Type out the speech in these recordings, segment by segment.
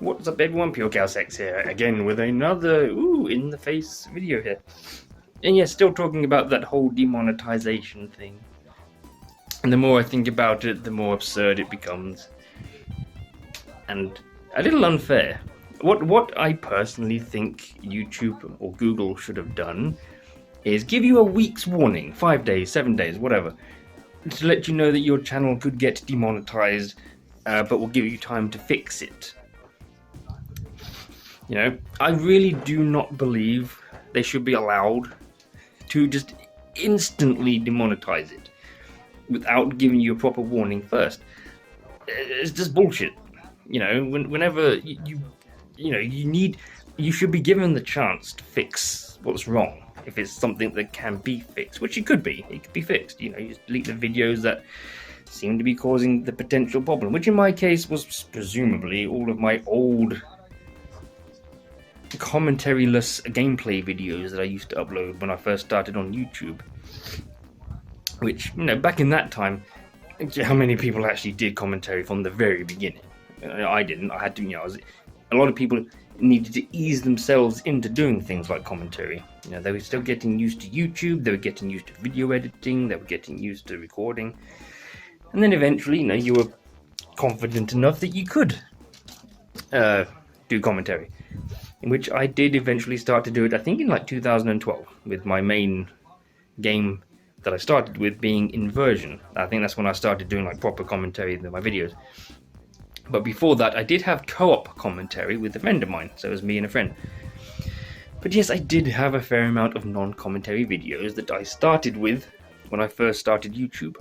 What's up everyone, PureChaosX here, again with another in-the-face video here. And yeah, still talking about that whole demonetization thing. And the more I think about it, the more absurd it becomes. And a little unfair. What I personally think YouTube or Google should have done is give you a week's warning, 5 days, 7 days, whatever, to let you know that your channel could get demonetized, but will give you time to fix it. You know, I really do not believe they should be allowed to just instantly demonetize it without giving you a proper warning first. It's just bullshit. You know, whenever you should be given the chance to fix what's wrong. If it's something that can be fixed, which it could be fixed. You know, you just delete the videos that seem to be causing the potential problem, which in my case was presumably all of my old commentary-less gameplay videos that I used to upload when I first started on YouTube. Which, you know, back in that time, how many people actually did commentary from the very beginning? I didn't. I had to, a lot of people needed to ease themselves into doing things like commentary. You know, they were still getting used to YouTube, they were getting used to video editing, they were getting used to recording. And then eventually, you were confident enough that you could do commentary. In which I did eventually start to do it, I think in like 2012, with my main game that I started with being Inversion. I think that's when I started doing like proper commentary in my videos. But before that, I did have co-op commentary with a friend of mine, so it was me and a friend. But yes, I did have a fair amount of non-commentary videos that I started with when I first started YouTube.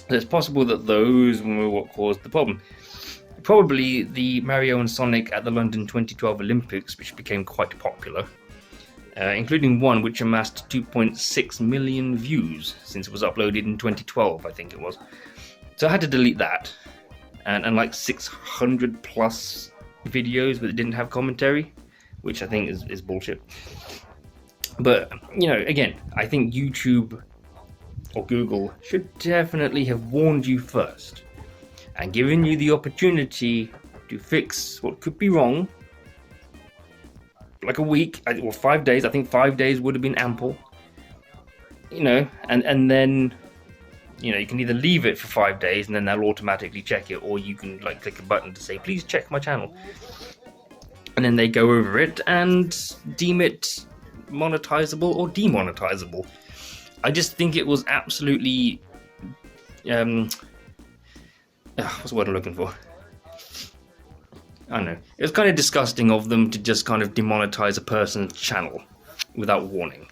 So it's possible that those were what caused the problem. Probably the Mario and Sonic at the London 2012 Olympics, which became quite popular, including one which amassed 2.6 million views since it was uploaded in 2012, I think it was. So I had to delete that, and like 600 plus videos that didn't have commentary, which I think is bullshit. But, again, I think YouTube or Google should definitely have warned you first and given you the opportunity to fix what could be wrong, like a week or 5 days. I think 5 days would have been ample. And then, you can either leave it for 5 days and then they'll automatically check it, or you can like click a button to say, please check my channel. And then they go over it and deem it monetizable or demonetizable. I just think it was absolutely, what's the word I'm looking for? I don't know. It was kind of disgusting of them to just kind of demonetize a person's channel without warning,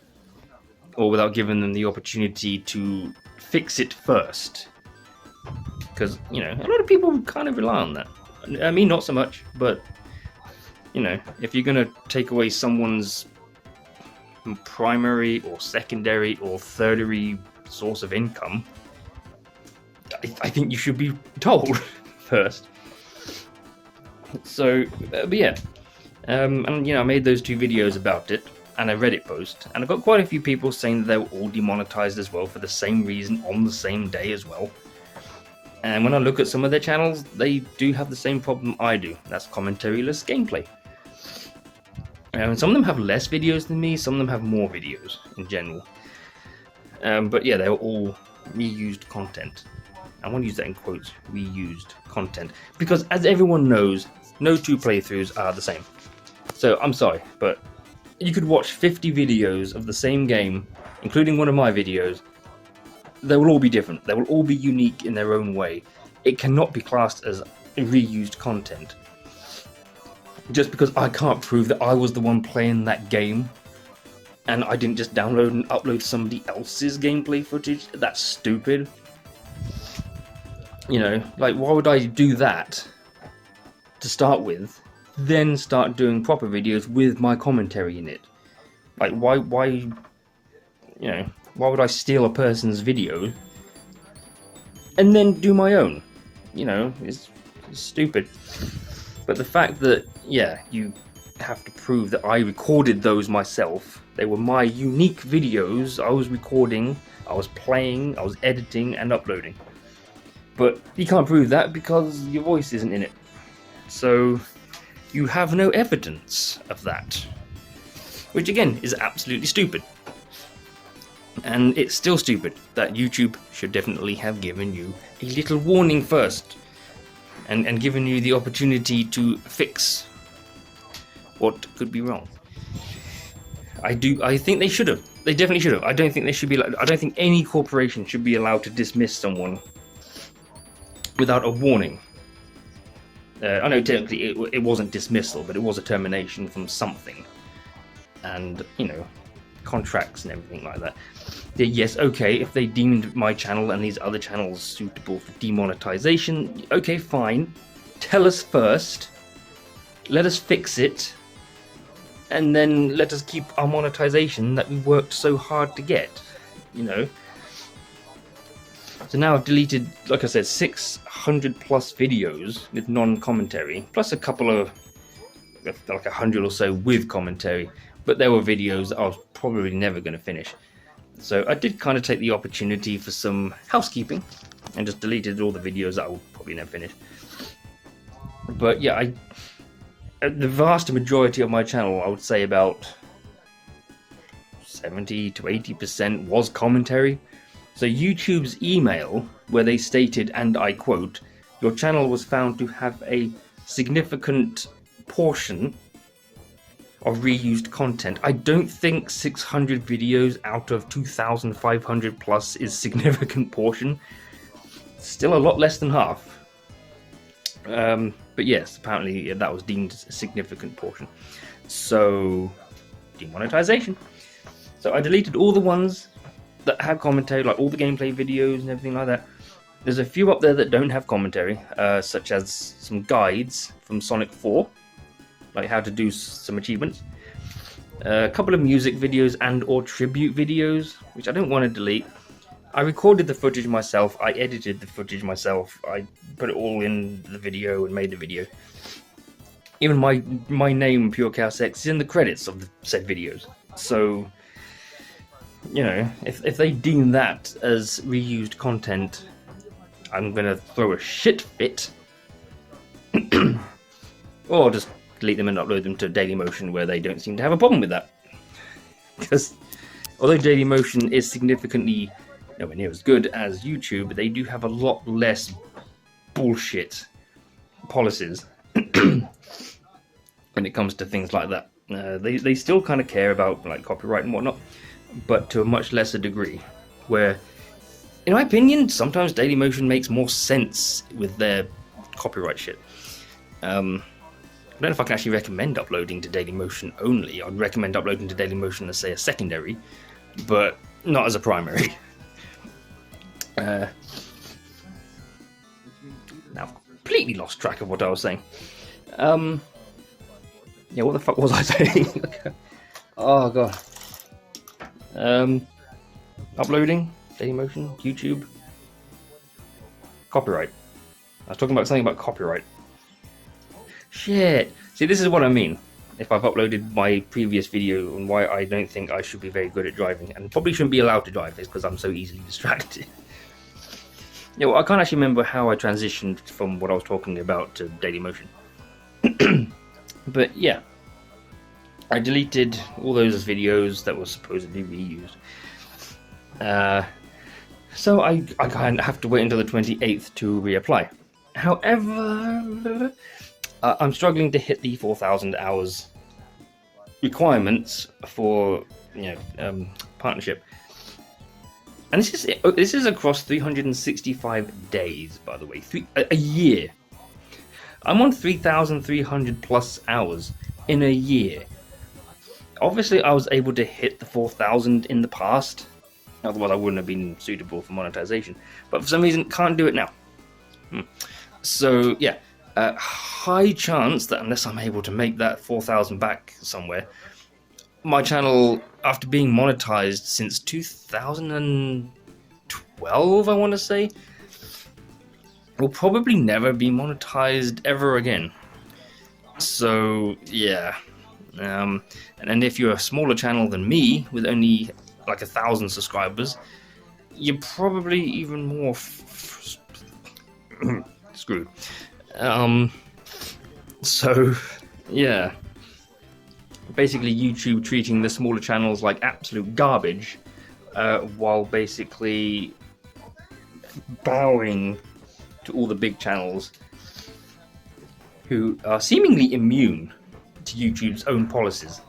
or without giving them the opportunity to fix it first. Because, a lot of people kind of rely on that. I mean, not so much, but, if you're going to take away someone's primary or secondary or tertiary source of income, I think you should be told first. So, but yeah, and I made those 2 videos about it, and a Reddit post, and I got quite a few people saying that they were all demonetized as well for the same reason on the same day as well. And when I look at some of their channels, they do have the same problem I do. That's commentary-less gameplay. And some of them have less videos than me, some of them have more videos in general. But yeah, they were all reused content. I want to use that in quotes, reused content. Because as everyone knows, no 2 playthroughs are the same. So I'm sorry, but you could watch 50 videos of the same game, including one of my videos. They will all be different. They will all be unique in their own way. It cannot be classed as reused content. Just because I can't prove that I was the one playing that game, and I didn't just download and upload somebody else's gameplay footage, that's stupid. Like, why would I do that to start with, then start doing proper videos with my commentary in it? Like, why would I steal a person's video and then do my own? It's stupid. But the fact that, you have to prove that I recorded those myself, they were my unique videos, I was recording, I was playing, I was editing and uploading. But you can't prove that because your voice isn't in it. So You have no evidence of that. Which again is absolutely stupid. And it's still stupid that YouTube should definitely have given you a little warning first. And given you the opportunity to fix what could be wrong. I think they should have. They definitely should have. I don't think they should be. I don't think any corporation should be allowed to dismiss someone without a warning. I know technically it wasn't dismissal, but it was a termination from something, and contracts and everything like that. Yes, okay, if they deemed my channel and these other channels suitable for demonetization, okay, fine. Tell us first. Let us fix it. And then let us keep our monetization that we worked so hard to get, So now I've deleted, like I said, 600 plus videos with non-commentary, plus a couple of, like 100 or so with commentary. But there were videos that I was probably never going to finish. So I did kind of take the opportunity for some housekeeping and just deleted all the videos that I would probably never finish. But yeah, the vast majority of my channel, I would say about 70 to 80% was commentary. So YouTube's email, where they stated, and I quote, "Your channel was found to have a significant portion of reused content." I don't think 600 videos out of 2,500 plus is significant portion. Still a lot less than half. But yes, apparently that was deemed a significant portion. So, demonetization. So I deleted all the ones that have commentary, like all the gameplay videos and everything like that. There's a few up there that don't have commentary, such as some guides from Sonic 4, like how to do some achievements. A couple of music videos and or tribute videos, which I don't want to delete. I recorded the footage myself, I edited the footage myself, I put it all in the video and made the video. Even my name, PureChaosX, is in the credits of the said videos. So, if they deem that as reused content, I'm gonna throw a shit fit. Or just delete them and upload them to Dailymotion, where they don't seem to have a problem with that. Because although Dailymotion is significantly nowhere near as good as YouTube, they do have a lot less bullshit policies when it comes to things like that. They still kind of care about like copyright and whatnot, but to a much lesser degree. Where, in my opinion, sometimes Dailymotion makes more sense with their copyright shit. I don't know if I can actually recommend uploading to Dailymotion only. I'd recommend uploading to Dailymotion as, say, a secondary, but not as a primary. Now I've completely lost track of what I was saying. Yeah, what the fuck was I saying? Oh god. Uploading, Dailymotion, YouTube, copyright. I was talking about something about copyright. Shit. See, this is what I mean. If I've uploaded my previous video on why I don't think I should be very good at driving, and probably shouldn't be allowed to drive, is because I'm so easily distracted. Yeah, well, I can't actually remember how I transitioned from what I was talking about to Dailymotion. But yeah, I deleted all those videos that were supposedly reused. So I kind of have to wait until the 28th to reapply. However, I'm struggling to hit the 4,000 hours requirements for partnership. And this is across 365 days, by the way, a year. I'm on 3,300 plus hours in a year. Obviously, I was able to hit the 4,000 in the past. Otherwise, I wouldn't have been suitable for monetization. But for some reason, can't do it now. So, yeah. High chance that unless I'm able to make that 4,000 back somewhere, my channel, after being monetized since 2012, I want to say, will probably never be monetized ever again. So, yeah. And if you're a smaller channel than me, with only like 1,000 subscribers, you're probably even more screwed. So, Yeah. Basically, YouTube treating the smaller channels like absolute garbage, while basically bowing to all the big channels who are seemingly immune to YouTube's own policies.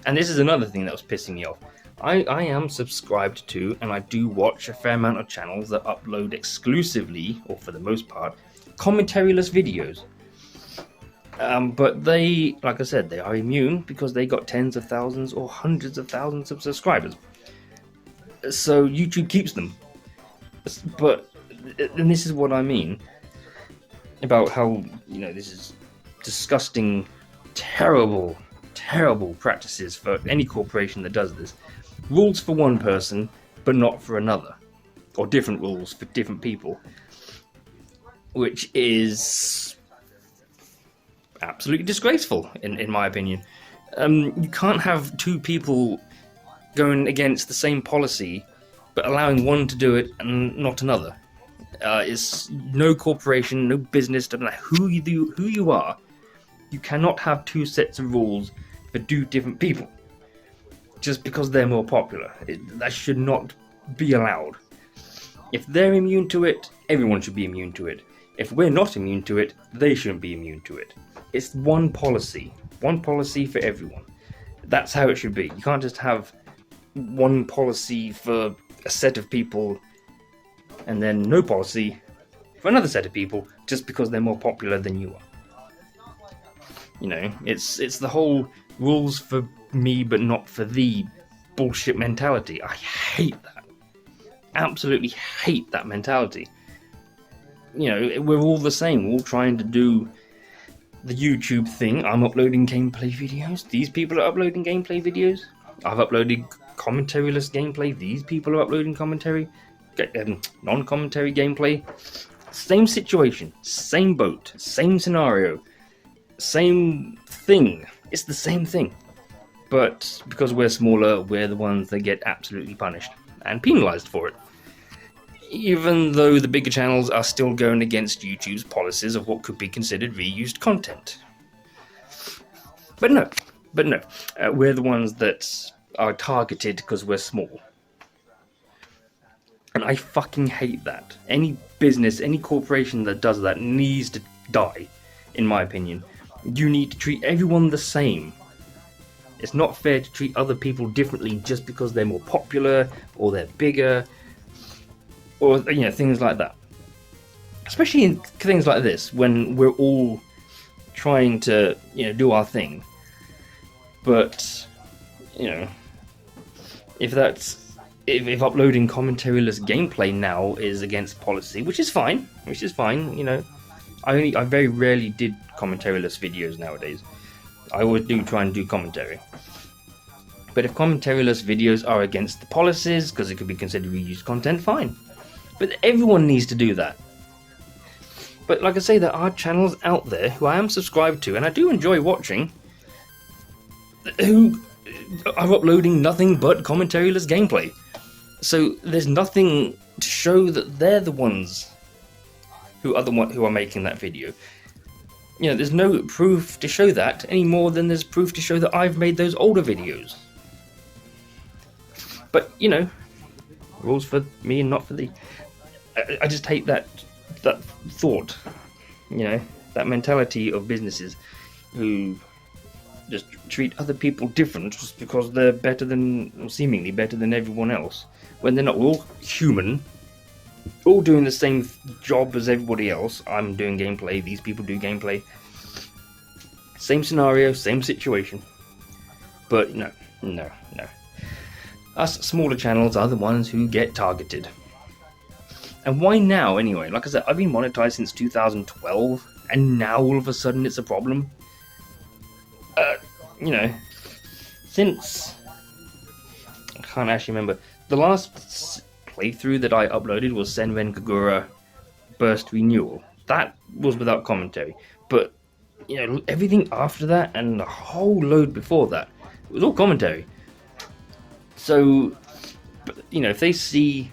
And this is another thing that was pissing me off. I am subscribed to, and I do watch a fair amount of channels that upload exclusively, or for the most part, commentary-less videos. But they, like I said, they are immune because they got tens of thousands or hundreds of thousands of subscribers. So YouTube keeps them. But, and this is what I mean about how, this is disgusting, terrible practices for any corporation that does this. Rules for one person, but not for another. Or different rules for different people. Which is absolutely disgraceful, in my opinion. You can't have two people going against the same policy, but allowing one to do it and not another. It's no corporation, no business, doesn't matter who you are. You cannot have two sets of rules for two different people just because they're more popular. That should not be allowed. If they're immune to it, everyone should be immune to it. If we're not immune to it, they shouldn't be immune to it. It's one policy for everyone. That's how it should be. You can't just have one policy for a set of people and then no policy for another set of people just because they're more popular than you are. It's the whole rules for me but not for thee bullshit mentality. I hate that. Absolutely hate that mentality. We're all the same. We're all trying to do the YouTube thing. I'm uploading gameplay videos. These people are uploading gameplay videos. I've uploaded commentary-less gameplay. These people are uploading non-commentary gameplay. Same situation, same boat, same scenario, same thing. It's the same thing. But because we're smaller, we're the ones that get absolutely punished and penalized for it. Even though the bigger channels are still going against YouTube's policies of what could be considered reused content. But no, we're the ones that are targeted because we're small. And I fucking hate that. Any business, any corporation that does that needs to die, in my opinion. You need to treat everyone the same. It's not fair to treat other people differently just because they're more popular or they're bigger. Or, things like that. Especially in things like this, when we're all trying to, do our thing. But, if uploading commentary-less gameplay now is against policy, which is fine, I very rarely did commentary-less videos nowadays. I always do try and do commentary. But if commentary-less videos are against the policies, because it could be considered reused content, fine. But everyone needs to do that. But like I say, there are channels out there who I am subscribed to, and I do enjoy watching, who are uploading nothing but commentary-less gameplay. So there's nothing to show that they're the ones who are making that video. There's no proof to show that any more than there's proof to show that I've made those older videos. But, rules for me and not for thee. I just hate that thought, that mentality of businesses who just treat other people different just because they're better than, or seemingly better than everyone else, when they're not. We're all human, all doing the same job as everybody else. I'm doing gameplay, these people do gameplay. Same scenario, same situation. But no. Us smaller channels are the ones who get targeted. And why now, anyway? Like I said, I've been monetized since 2012, and now all of a sudden it's a problem? Since... I can't actually remember. The last playthrough that I uploaded was Senran Kagura Burst Renewal. That was without commentary. But, everything after that, and a whole load before that, it was all commentary. So, if they see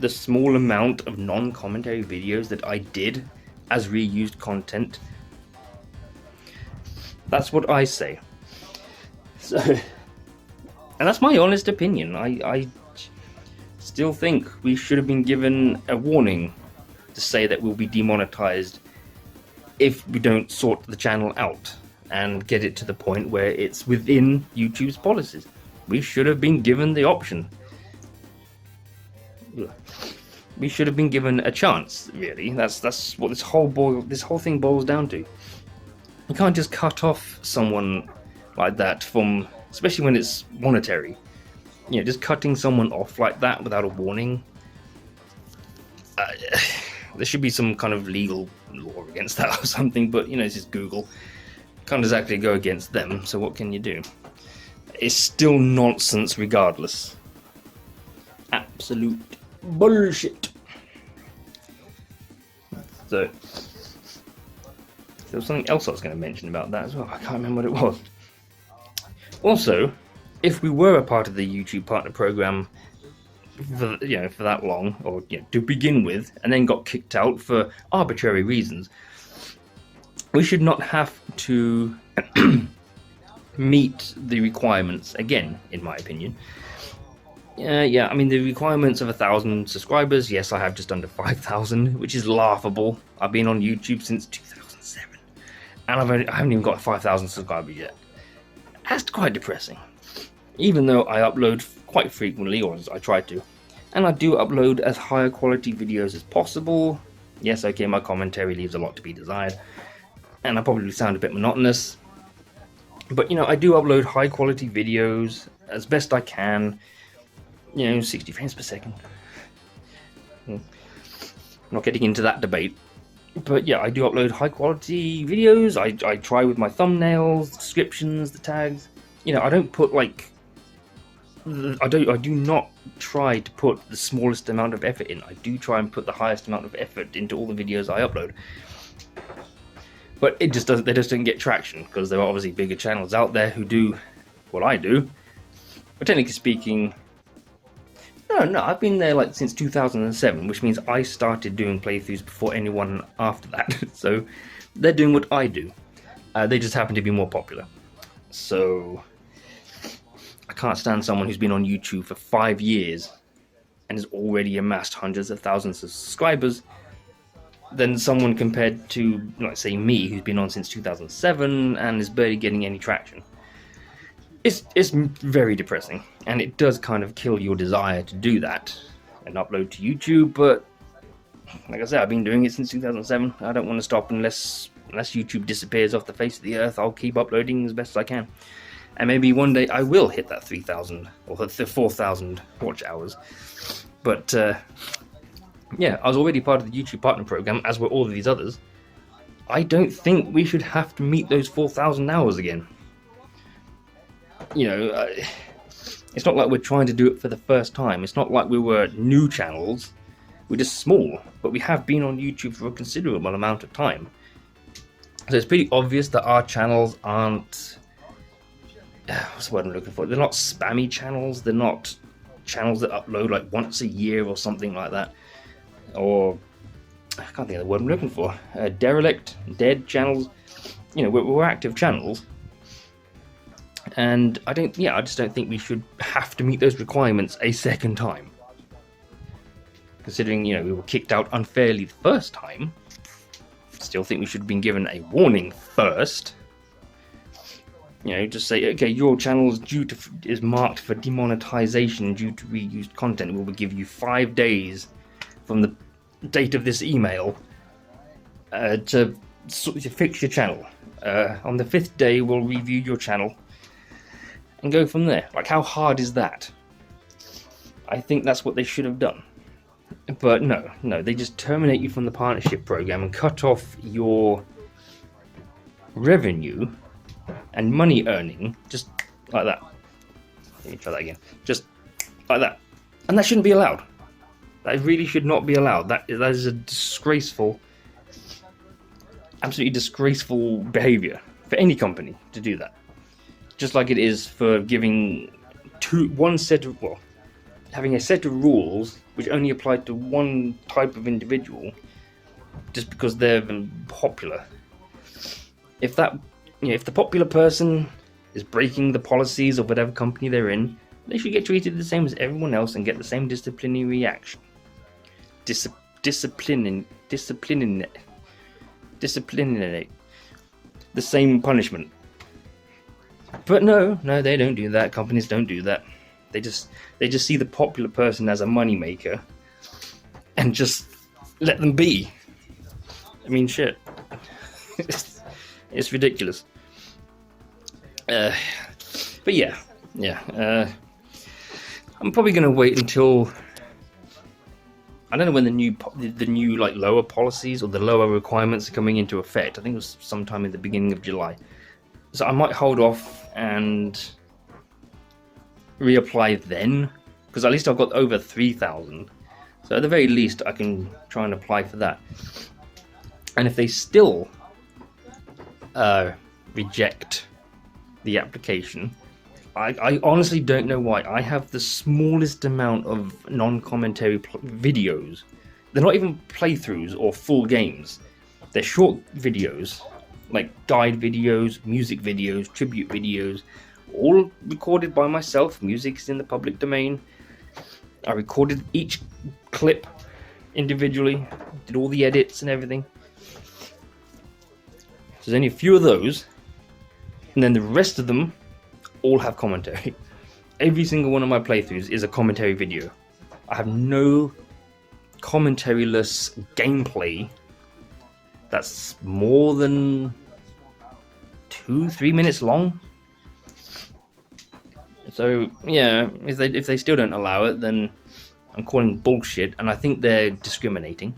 the small amount of non-commentary videos that I did as reused content, That's what I say. So, and that's my honest opinion. I still think we should have been given a warning to say that we'll be demonetized if we don't sort the channel out and get it to the point where it's within YouTube's policies. We should have been given the option. We should have been given a chance, really. That's what this whole thing boils down to. You can't just cut off someone like that from, especially when it's monetary. You know, just cutting someone off like that without a warning. There should be some kind of legal law against that or something, but you know, this is Google. Can't exactly go against them, so what can you do? It's still nonsense regardless. Absolute bullshit. So, there was something else I was going to mention about that as well. I can't remember what it was. Also, if we were a part of the YouTube Partner Program for that long, or to begin with, and then got kicked out for arbitrary reasons, we should not have to meet the requirements again, in my opinion. I mean, the requirements of 1,000 subscribers, yes, I have just under 5,000, which is laughable. I've been on YouTube since 2007, and I haven't even got 5,000 subscribers yet. That's quite depressing. Even though I upload quite frequently, or as I try to, and I do upload as higher quality videos as possible. Yes, okay, my commentary leaves a lot to be desired, and I probably sound a bit monotonous, but I do upload high quality videos as best I can. 60 frames per second. Not getting into that debate, but yeah, I do upload high quality videos. I try with my thumbnails, descriptions, the tags. I don't put I do not try to put the smallest amount of effort in. I do try and put the highest amount of effort into all the videos I upload. But they just don't get traction, because there are obviously bigger channels out there who do what I do. But technically speaking, no, I've been there since 2007, which means I started doing playthroughs before anyone after that. So they're doing what I do. They just happen to be more popular. So I can't stand someone who's been on YouTube for 5 years and has already amassed hundreds of thousands of subscribers than someone compared to, let's say, me, who's been on since 2007 and is barely getting any traction. It's very depressing, and it does kind of kill your desire to do that and upload to YouTube, but like I said, I've been doing it since 2007. I don't want to stop unless YouTube disappears off the face of the earth. I'll keep uploading as best as I can. And maybe one day I will hit that 3,000 or the 4,000 watch hours. But yeah, I was already part of the YouTube Partner Program, as were all of these others. I don't think we should have to meet those 4,000 hours again. It's not like we're trying to do it for the first time. It's not like we were new channels. We're just small, but we have been on YouTube for a considerable amount of time. So it's pretty obvious that our channels aren't... what's the word I'm looking for? They're not spammy channels. They're not channels that upload once a year or something like that. Or... I can't think of the word I'm looking for. Derelict, dead channels. We're active channels. And I just don't think we should have to meet those requirements a second time. Considering, we were kicked out unfairly the first time, still think we should have been given a warning first. Just say, okay, your channel is marked for demonetization due to reused content. We will give you 5 days from the date of this email to fix your channel. On the 5th day, we'll review your channel and go from there. How hard is that? I think that's what they should have done. But no, they just terminate you from the partnership program and cut off your revenue and money earning just like that. Let me try that again. Just like that. And that shouldn't be allowed. That really should not be allowed. That is a disgraceful, absolutely disgraceful behavior for any company to do that. Just like it is for giving having a set of rules which only apply to one type of individual just because they're popular. If that if the popular person is breaking the policies of whatever company they're in, they should get treated the same as everyone else and get the same disciplinary action. Disciplining the same punishment. But no, they don't do that. Companies don't do that. They just see the popular person as a moneymaker and just let them be. I mean, shit. It's ridiculous. But yeah. I'm probably gonna wait until, I don't know when the new like lower policies or the lower requirements are coming into effect. I think it was sometime in the beginning of July. So I might hold off and reapply then, because at least I've got over 3,000. So at the very least, I can try and apply for that. And if they still reject the application, I honestly don't know why. I have the smallest amount of non-commentary videos. They're not even playthroughs or full games. They're short videos, like guide videos, music videos, tribute videos, all recorded by myself. Music's in the public domain. I recorded each clip individually, did all the edits and everything. There's only a few of those, and then the rest of them all have commentary. Every single one of my playthroughs is a commentary video. I have no commentary-less gameplay that's more than 2-3 minutes long. So yeah, if they still don't allow it, then I'm calling bullshit, and I think they're discriminating.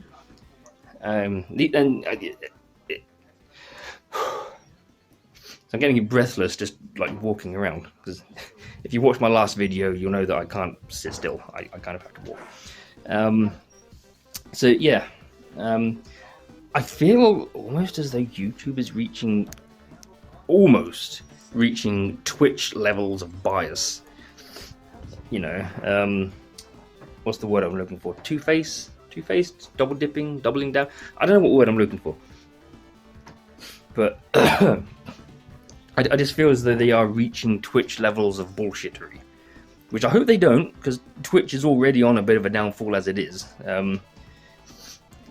So I'm getting breathless just like walking around, because if you watch my last video, you'll know that I can't sit still. I kind of have to walk. So yeah, I feel almost as though YouTube is almost reaching Twitch levels of bias. What's the word I'm looking for? Two-faced, double dipping, doubling down. I don't know what word I'm looking for, but I just feel as though they are reaching Twitch levels of bullshittery, which I hope they don't, because Twitch is already on a bit of a downfall as it is.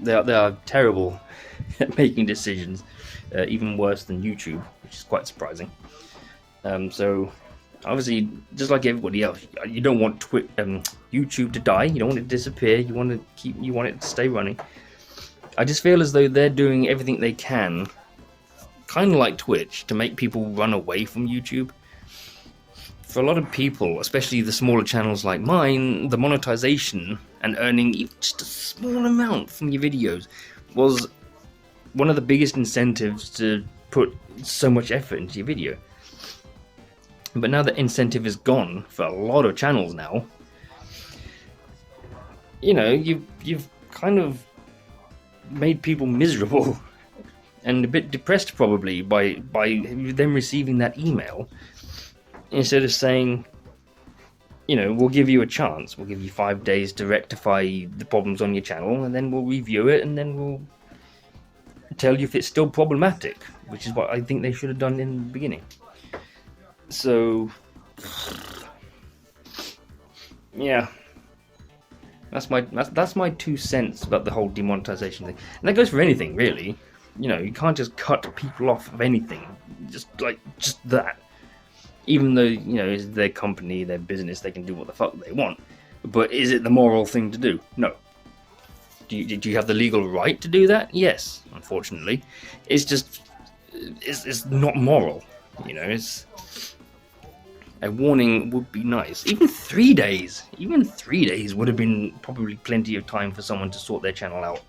They are terrible at making decisions, even worse than YouTube, which is quite surprising. So obviously, just like everybody else, you don't want YouTube to die. You don't want it to disappear. You want it to stay running. I just feel as though they're doing everything they can, kind of like Twitch, to make people run away from YouTube. For a lot of people, especially the smaller channels like mine, the monetization and earning even just a small amount from your videos was one of the biggest incentives to put so much effort into your video. But now that incentive is gone for a lot of channels now, you've kind of made people miserable and a bit depressed probably by them receiving that email, instead of saying, we'll give you a chance, we'll give you 5 days to rectify the problems on your channel, and then we'll review it, and then we'll tell you if it's still problematic, which is what I think they should have done in the beginning. So yeah, that's my 2 cents about the whole demonetization thing, and that goes for anything really. You can't just cut people off of anything, just that. Even though, it's their company, their business, they can do what the fuck they want. But is it the moral thing to do? No. Do you have the legal right to do that? Yes, unfortunately. It's not moral. It's a warning would be nice. Even 3 days would have been probably plenty of time for someone to sort their channel out.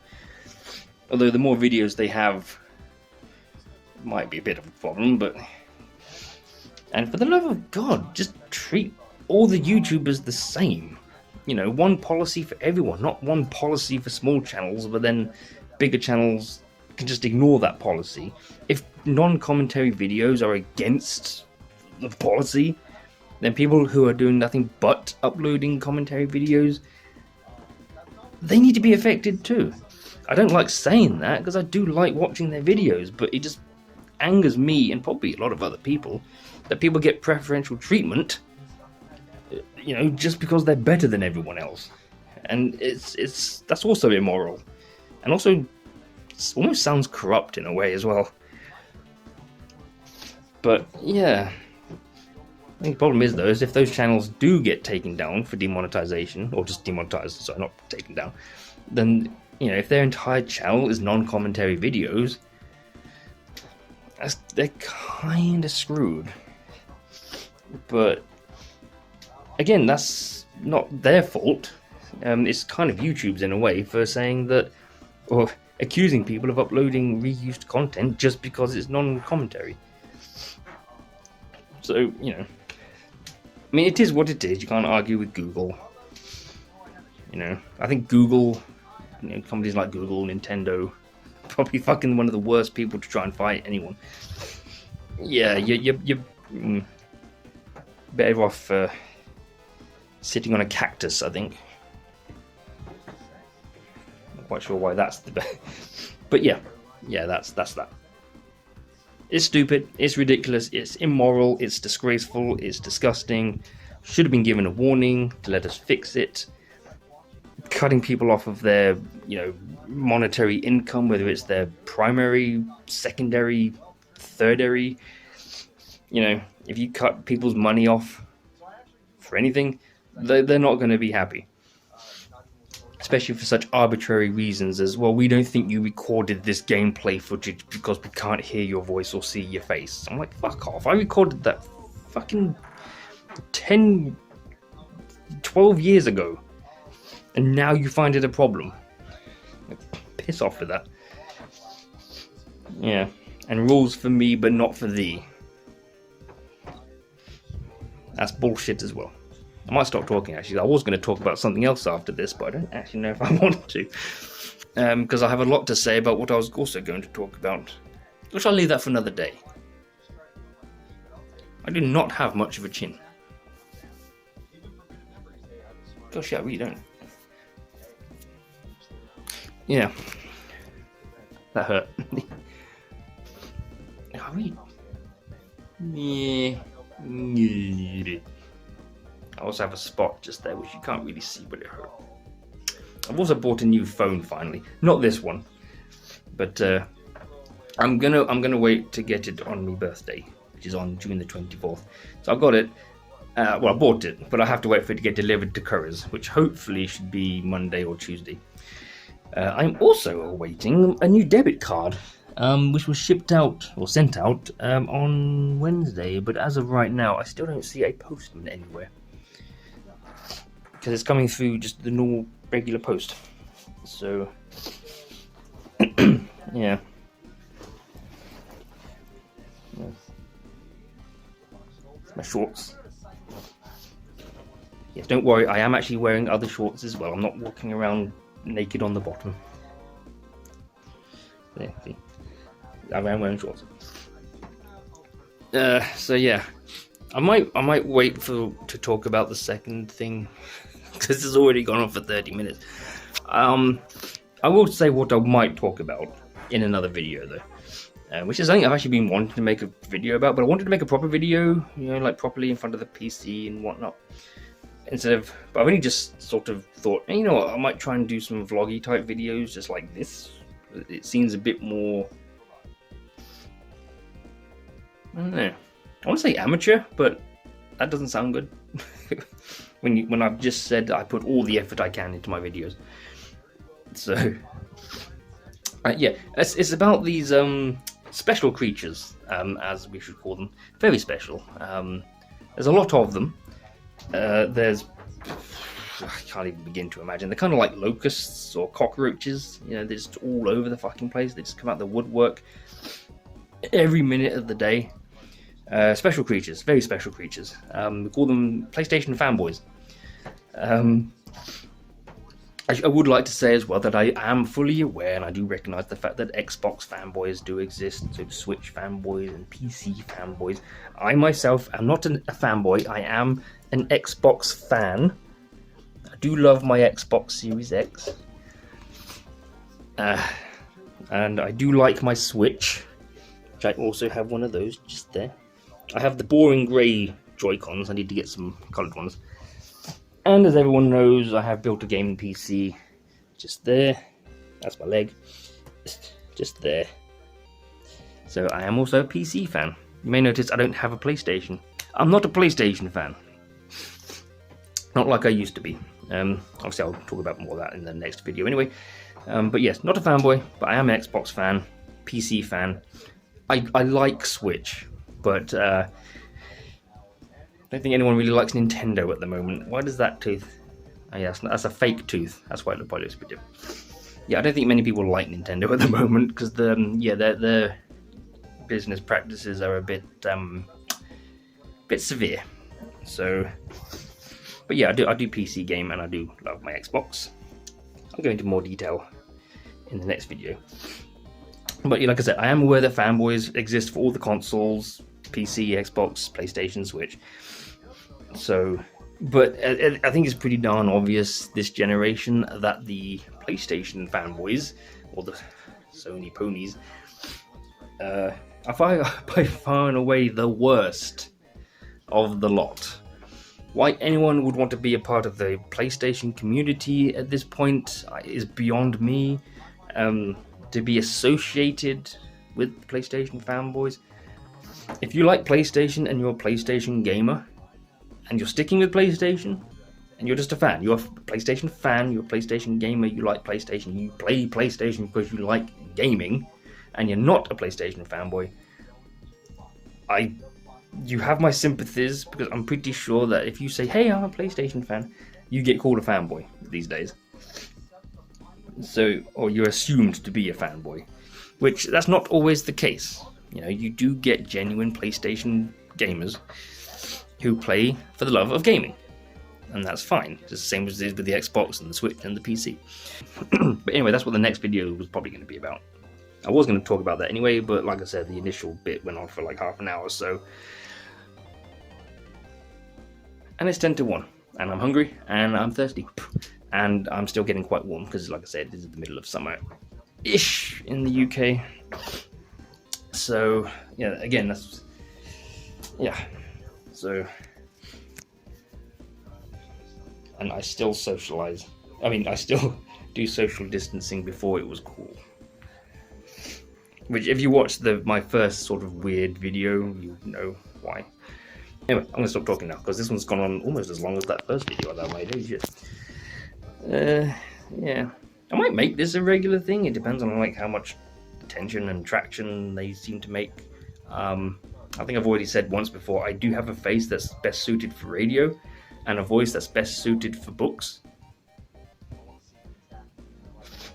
Although the more videos they have, it might be a bit of a problem, but... And for the love of God, just treat all the YouTubers the same. One policy for everyone, not one policy for small channels, but then bigger channels can just ignore that policy. If non-commentary videos are against the policy, then people who are doing nothing but uploading commentary videos, they need to be affected too. I don't like saying that, because I do like watching their videos, but angers me and probably a lot of other people that people get preferential treatment, just because they're better than everyone else. And that's also immoral, and also it almost sounds corrupt in a way as well. But yeah, I think the problem is, though, is if those channels do get taken down for demonetization, or just demonetized, sorry, not taken down, then, if their entire channel is non-commentary videos, they're kind of screwed. But again, that's not their fault. It's kind of YouTube's in a way for saying that, or accusing people of uploading reused content just because it's non-commentary. So, it is what it is. You can't argue with Google. I think Google, companies like Google, Nintendo, probably fucking one of the worst people to try and fight anyone. Yeah, you're better off sitting on a cactus, I think. Not quite sure why that's the best. But yeah, that's that. It's stupid, it's ridiculous, it's immoral, it's disgraceful, it's disgusting. Should have been given a warning to let us fix it. Cutting people off of their, monetary income, whether it's their primary, secondary, thirdary. If you cut people's money off for anything, they're not going to be happy. Especially for such arbitrary reasons as, well, we don't think you recorded this gameplay footage because we can't hear your voice or see your face. I'm like, fuck off. I recorded that fucking 10, 12 years ago. And now you find it a problem. Piss off with that. Yeah. And rules for me, but not for thee. That's bullshit as well. I might stop talking, actually. I was going to talk about something else after this, but I don't actually know if I want to. Because I have a lot to say about what I was also going to talk about. Which I'll leave that for another day. I do not have much of a chin. Gosh, yeah, I really don't. Yeah. That hurt. I really... Yeah. I also have a spot just there, which you can't really see, but it hurt. I've also bought a new phone finally. Not this one, but I'm gonna wait to get it on my birthday, which is on June the 24th. So I got it. I bought it, but I have to wait for it to get delivered to Currys, which hopefully should be Monday or Tuesday. I'm also awaiting a new debit card, which was shipped out or sent out on Wednesday. But as of right now, I still don't see a postman anywhere. Because it's coming through just the normal, regular post. So, yeah. My shorts. Yes, don't worry, I am actually wearing other shorts as well. I'm not walking around naked on the bottom. There, see? I am wearing shorts. So yeah. I might wait to talk about the second thing. Because it's already gone on for 30 minutes. I will say what I might talk about in another video, though. Which is something I've actually been wanting to make a video about. But I wanted to make a proper video, like properly in front of the PC and whatnot. But I've only just sort of thought, hey, what, I might try and do some vloggy type videos just like this. It seems a bit more... I don't know. I want to say amateur, but that doesn't sound good. when I've just said I put all the effort I can into my videos. So, yeah, it's about these special creatures, as we should call them. Very special. There's a lot of them. I can't even begin to imagine. They're kind of like locusts or cockroaches. They're just all over the fucking place. They just come out the woodwork every minute of the day. Special creatures, very special creatures. We call them PlayStation fanboys. I would like to say as well that I am fully aware and I do recognise the fact that Xbox fanboys do exist, so Switch fanboys and PC fanboys. I myself am not a fanboy, I am an Xbox fan. I do love my Xbox Series X. And I do like my Switch. which I also have one of those just there. I have the boring grey Joy-Cons. I need to get some coloured ones. And as everyone knows, I have built a gaming PC just there. That's my leg. Just there. So I am also a PC fan. You may notice I don't have a PlayStation. I'm not a PlayStation fan. Not like I used to be. Obviously I'll talk about more of that in the next video anyway. But yes, not a fanboy, but I am an Xbox fan, PC fan. I like Switch, but I don't think anyone really likes Nintendo at the moment. Why does that tooth? Oh yeah, that's a fake tooth. That's why it looks a bit different. Yeah, I don't think many people like Nintendo at the moment because their business practices are a bit severe. So, but yeah, I do PC game and I do love my Xbox. I'll go into more detail in the next video. But like I said, I am aware that fanboys exist for all the consoles: PC, Xbox, PlayStation, Switch. So, but I think it's pretty darn obvious this generation that the PlayStation fanboys, or the Sony ponies, are by far and away the worst of the lot. Why anyone would want to be a part of the PlayStation community at this point is beyond me. To be associated with PlayStation fanboys. If you like PlayStation and you're a PlayStation gamer, and you're sticking with PlayStation, and you're just a fan, you're a PlayStation fan, you're a PlayStation gamer, you like PlayStation, you play PlayStation because you like gaming, and you're not a PlayStation fanboy, you have my sympathies, because I'm pretty sure that if you say, hey, I'm a PlayStation fan, you get called a fanboy these days. So, or you're assumed to be a fanboy, which that's not always the case. You know, you do get genuine PlayStation gamers who play for the love of gaming, and that's fine. It's the same as it is with the Xbox and the Switch and the PC. But anyway, that's what the next video was probably going to be about. I was going to talk about that anyway, but like I said, the initial bit went on for like half an hour or so. And it's 10 to 1, and I'm hungry, and I'm thirsty. And I'm still getting quite warm, because like I said, this is the middle of summer-ish in the UK. So, yeah, again, that's... Yeah. So... And I still socialise. I mean, I still do social distancing before it was cool. Which, if you watched my first sort of weird video, you know why. Anyway, I'm going to stop talking now, because this one's gone on almost as long as that first video that I made. Holy shit. Yeah, I might make this a regular thing. It depends on like how much attention and traction they seem to make. I think I've already said once before, I do have a face that's best suited for radio and a voice that's best suited for books.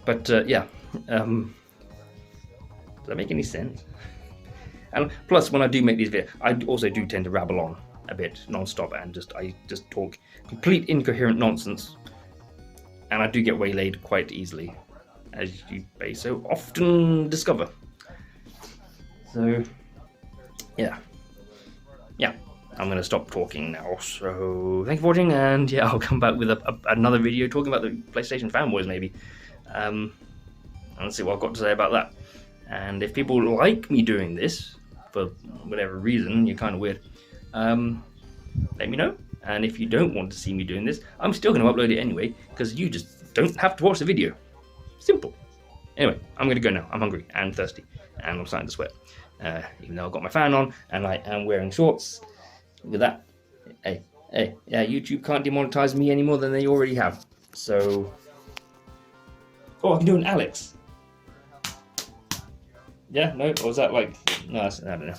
But yeah, does that make any sense? And plus, when I do make these videos, I also do tend to rabble on a bit non-stop, and I just talk complete incoherent nonsense. And I do get waylaid quite easily, as you may so often discover. So, yeah, I'm going to stop talking now. So, thank you for watching, and yeah, I'll come back with another video talking about the PlayStation fanboys, maybe. And see what I've got to say about that. And if people like me doing this, for whatever reason, you're kind of weird, let me know. And if you don't want to see me doing this, I'm still going to upload it anyway, because you just don't have to watch the video. Simple. Anyway, I'm going to go now. I'm hungry and thirsty, and I'm starting to sweat. Even though I've got my fan on, and I am wearing shorts. Look at that. Hey, yeah, YouTube can't demonetize me any more than they already have. So... Oh, I can do an Alex. Yeah, no? Or was that like... No, I don't know.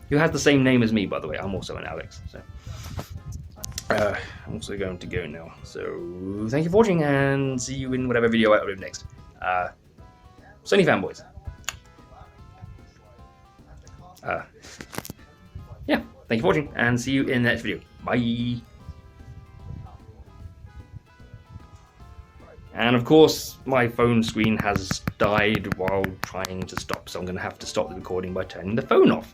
Who has the same name as me, by the way. I'm also an Alex. So I'm also going to go now. So thank you for watching, and see you in whatever video I upload next. Sony fanboys. Yeah, thank you for watching, and see you in the next video. Bye. And of course, my phone screen has died while trying to stop, so I'm going to have to stop the recording by turning the phone off.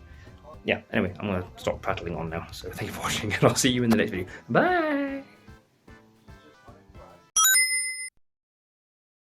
Yeah, anyway, I'm going to stop prattling on now. So thank you for watching, and I'll see you in the next video. Bye!